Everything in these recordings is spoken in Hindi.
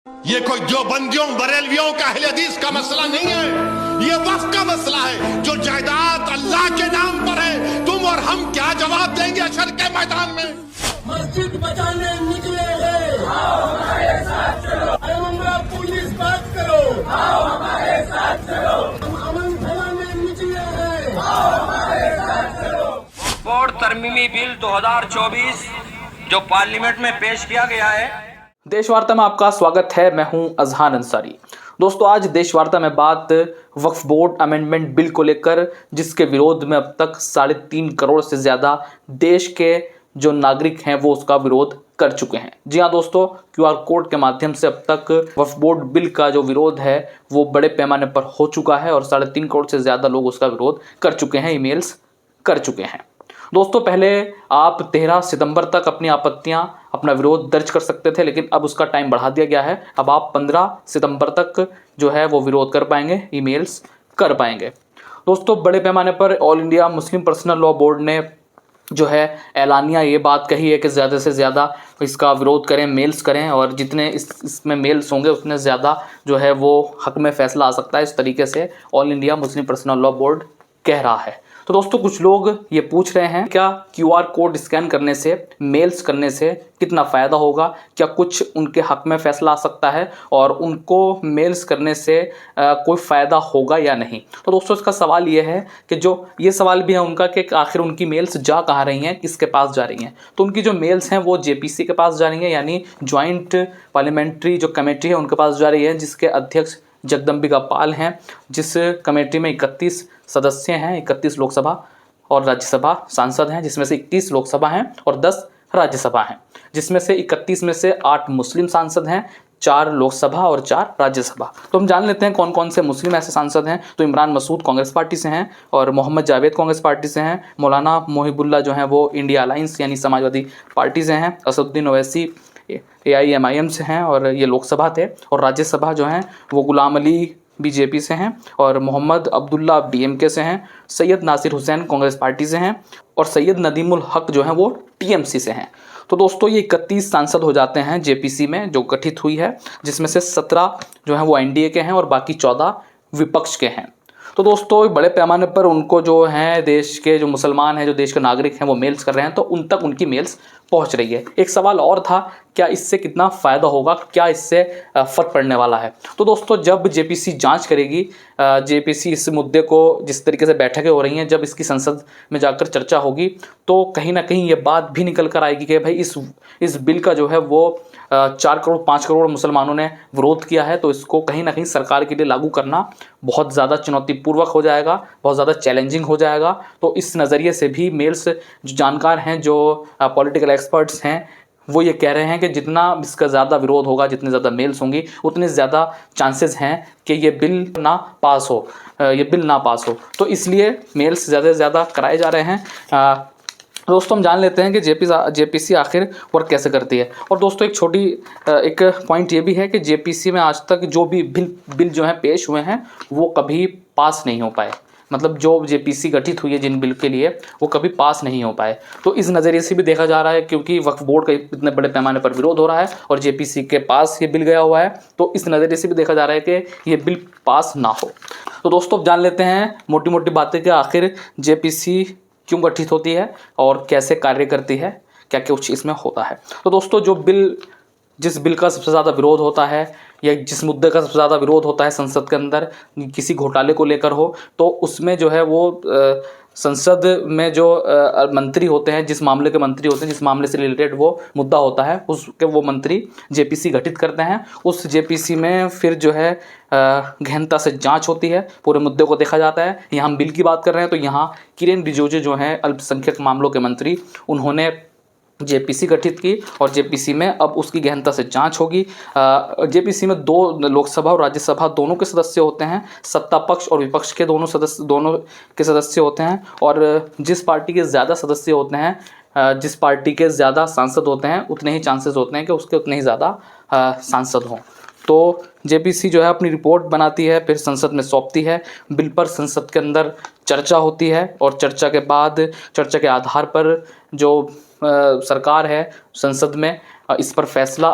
ये कोई देवबंदियों बरेलवियों का अहले हदीस का मसला नहीं है, ये वक्फ का मसला है। जो जायदाद अल्लाह के नाम पर है, तुम और हम क्या जवाब देंगे हशर के मैदान में? मस्जिद बचाने निकले हैं, आओ हमारे साथ चलो। अमन पुलिस बात करो, आओ हमारे साथ चलो। हम अमन फैलाने निकले हैं, आओ हमारे साथ चलो। वक्फ तरमीमी बिल 2024 जो पार्लियामेंट में पेश किया गया है। देश वार्ता में आपका स्वागत है। मैं हूं अजहान अंसारी। दोस्तों, आज देश वार्ता में बात वक्फ बोर्ड अमेंडमेंट बिल को लेकर, जिसके विरोध में अब तक 3.5 करोड़ से ज़्यादा देश के जो नागरिक हैं वो उसका विरोध कर चुके हैं। जी हाँ दोस्तों, QR कोड के माध्यम से अब तक वक्फ बोर्ड बिल का जो विरोध है वो बड़े पैमाने पर हो चुका है और 3.5 करोड़ से ज़्यादा लोग उसका विरोध कर चुके हैं, ईमेल्स कर चुके हैं। दोस्तों, पहले आप 13 सितंबर तक अपनी आपत्तियां, अपना विरोध दर्ज कर सकते थे, लेकिन अब उसका टाइम बढ़ा दिया गया है। अब आप 15 सितंबर तक जो है वो विरोध कर पाएंगे, ईमेल्स कर पाएंगे। दोस्तों, बड़े पैमाने पर all India Muslim personal law board ने जो है ऐलानिया ये बात कही है कि ज़्यादा से ज़्यादा इसका विरोध करें, मेल्स करें, और जितने इसमें मेल्स होंगे उतने ज़्यादा जो है वो हक में फ़ैसला आ सकता है। इस तरीके से all India Muslim personal law board कह रहा है। तो दोस्तों, कुछ लोग ये पूछ रहे हैं क्या QR कोड स्कैन करने से, मेल्स करने से कितना फ़ायदा होगा, क्या कुछ उनके हक में फ़ैसला आ सकता है और उनको मेल्स करने से कोई फ़ायदा होगा या नहीं। तो दोस्तों, इसका सवाल ये है कि जो ये सवाल भी है उनका कि आखिर उनकी मेल्स जा कहाँ रही हैं, किसके पास जा रही हैं। तो उनकी जो मेल्स हैं वो JPC के पास जा रही हैं, यानी ज्वाइंट पार्लियामेंट्री जो कमेटी है उनके पास जा रही है, जिसके अध्यक्ष जगदम्बिका पाल हैं। जिस कमेटी में 31 सदस्य हैं, 31 लोकसभा और राज्यसभा सांसद हैं, जिसमें से 21 लोकसभा हैं और 10 राज्यसभा हैं, जिसमें से 31 में से 8 मुस्लिम सांसद हैं, 4 लोकसभा और 4 राज्यसभा। तो हम जान लेते हैं कौन कौन से मुस्लिम ऐसे सांसद हैं। तो इमरान मसूद कांग्रेस पार्टी से हैं और मोहम्मद जावेद कांग्रेस पार्टी से हैं। मौलाना मोहिबुल्लाह जो हैं वो इंडिया अलायंस यानी समाजवादी पार्टी से हैं। असदुद्दीन ओवैसी AIMIM से हैं और ये लोकसभा थे। और राज्यसभा जो हैं वो गुलाम अली BJP से हैं और मोहम्मद अब्दुल्ला DMK से हैं। सैयद नासिर हुसैन कांग्रेस पार्टी से हैं और सैयद नदीमुल हक जो हैं वो TMC से हैं। तो दोस्तों, ये 31 सांसद हो जाते हैं JPC में जो गठित हुई है, जिसमें से 17 जो हैं वो NDA के हैं और बाकी 14 विपक्ष के हैं। तो दोस्तों, बड़े पैमाने पर उनको जो है देश के जो मुसलमान हैं, जो देश के नागरिक हैं वो मेल्स कर रहे हैं, तो उन तक उनकी मेल्स पहुंच रही है। एक सवाल और था, क्या इससे कितना फ़ायदा होगा, क्या इससे फ़र्क पड़ने वाला है। तो दोस्तों, जब JPC जांच करेगी, JPC इस मुद्दे को, जिस तरीके से बैठकें हो रही हैं, जब इसकी संसद में जाकर चर्चा होगी तो कहीं ना कहीं ये बात भी निकल कर आएगी कि भाई इस बिल का जो है वो 4 करोड़ 5 करोड़ मुसलमानों ने विरोध किया है, तो इसको कहीं ना कहीं सरकार के लिए लागू करना बहुत ज़्यादा चुनौतीपूर्वक हो जाएगा, बहुत ज़्यादा चैलेंजिंग हो जाएगा। तो इस नज़रिए से भी मेल्स जो जानकार हैं, जो पॉलिटिकल एक्सपर्ट्स हैं, वो ये कह रहे हैं कि जितना इसका ज़्यादा विरोध होगा, जितने ज़्यादा मेल्स होंगी, उतने ज़्यादा चांसेस हैं कि ये बिल ना पास हो। तो इसलिए मेल्स ज़्यादा से ज़्यादा कराए जा रहे हैं। दोस्तों, हम जान लेते हैं कि JPC आखिर वर्क कैसे करती है। और दोस्तों, एक पॉइंट ये भी है कि JPC में आज तक जो भी बिल जो हैं पेश हुए हैं वो कभी पास नहीं हो पाए। मतलब जो JPC गठित हुई है जिन बिल के लिए, वो कभी पास नहीं हो पाए। तो इस नज़रिए से भी देखा जा रहा है, क्योंकि वक्फ बोर्ड का इतने बड़े पैमाने पर विरोध हो रहा है और JPC के पास ये बिल गया हुआ है, तो इस नज़रिए से भी देखा जा रहा है कि ये बिल पास ना हो। तो दोस्तों, अब जान लेते हैं मोटी मोटी बातें कि आखिर JPC क्यों गठित होती है और कैसे कार्य करती है, क्या कुछ इसमें होता है। तो दोस्तों, जिस बिल का सबसे ज़्यादा विरोध होता है या जिस मुद्दे का सबसे ज़्यादा विरोध होता है संसद के अंदर, किसी घोटाले को लेकर हो, तो उसमें जो है वो संसद में जो मंत्री होते हैं, जिस मामले के मंत्री होते हैं, जिस मामले से रिलेटेड वो मुद्दा होता है, उसके वो मंत्री JPC गठित करते हैं। उस JPC में फिर जो है गहनता से जांच होती है, पूरे मुद्दे को देखा जाता है। यहाँ हम बिल की बात कर रहे हैं, तो यहाँ किरेन रिजिजू जो हैं अल्पसंख्यक मामलों के मंत्री, उन्होंने JPC गठित की और JPC में अब उसकी गहनता से जांच होगी। JPC में 2 लोकसभा और राज्यसभा दोनों के सदस्य होते हैं, सत्ता पक्ष और विपक्ष के दोनों के सदस्य होते हैं। और जिस पार्टी के ज़्यादा सदस्य होते हैं, जिस पार्टी के ज़्यादा सांसद होते हैं, उतने ही चांसेस होते हैं कि उसके उतने ही ज़्यादा सांसद हों। तो JPC जो है अपनी रिपोर्ट बनाती है, फिर संसद में सौंपती है। बिल पर संसद के अंदर चर्चा होती है और चर्चा के आधार पर जो सरकार है संसद में इस पर फैसला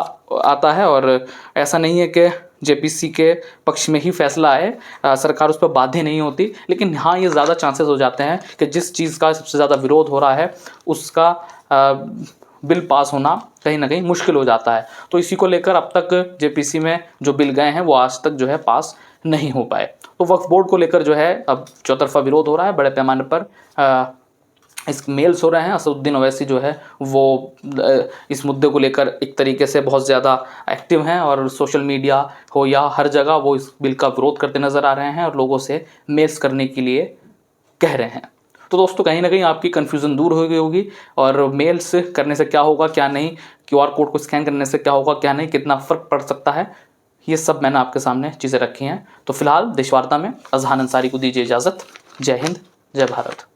आता है। और ऐसा नहीं है कि जेपीसी के पक्ष में ही फैसला आए, सरकार उस पर बाध्य नहीं होती, लेकिन हाँ ये ज़्यादा चांसेस हो जाते हैं कि जिस चीज़ का सबसे ज़्यादा विरोध हो रहा है उसका बिल पास होना कहीं ना कहीं मुश्किल हो जाता है। तो इसी को लेकर अब तक जेपीसी में जो बिल गए हैं वो आज तक जो है पास नहीं हो पाए। तो वक्फ बोर्ड को लेकर जो है अब चौतरफा विरोध हो रहा है, बड़े पैमाने पर इस मेल्स हो रहे हैं। असदुद्दीन ओवैसी जो है वो इस मुद्दे को लेकर एक तरीके से बहुत ज़्यादा एक्टिव हैं और सोशल मीडिया हो या हर जगह वो इस बिल का विरोध करते नज़र आ रहे हैं और लोगों से मेल्स करने के लिए कह रहे हैं। तो दोस्तों कहीं ना कहीं आपकी कन्फ्यूज़न दूर हो गई होगी और मेल्स करने से क्या होगा क्या नहीं, QR कोड को स्कैन करने से क्या होगा क्या नहीं, कितना फ़र्क पड़ सकता है, ये सब मैंने आपके सामने चीज़ें रखी हैं। तो फिलहाल देशवार्ता में अजहान अंसारी को दीजिए इजाज़त। जय हिंद, जय भारत।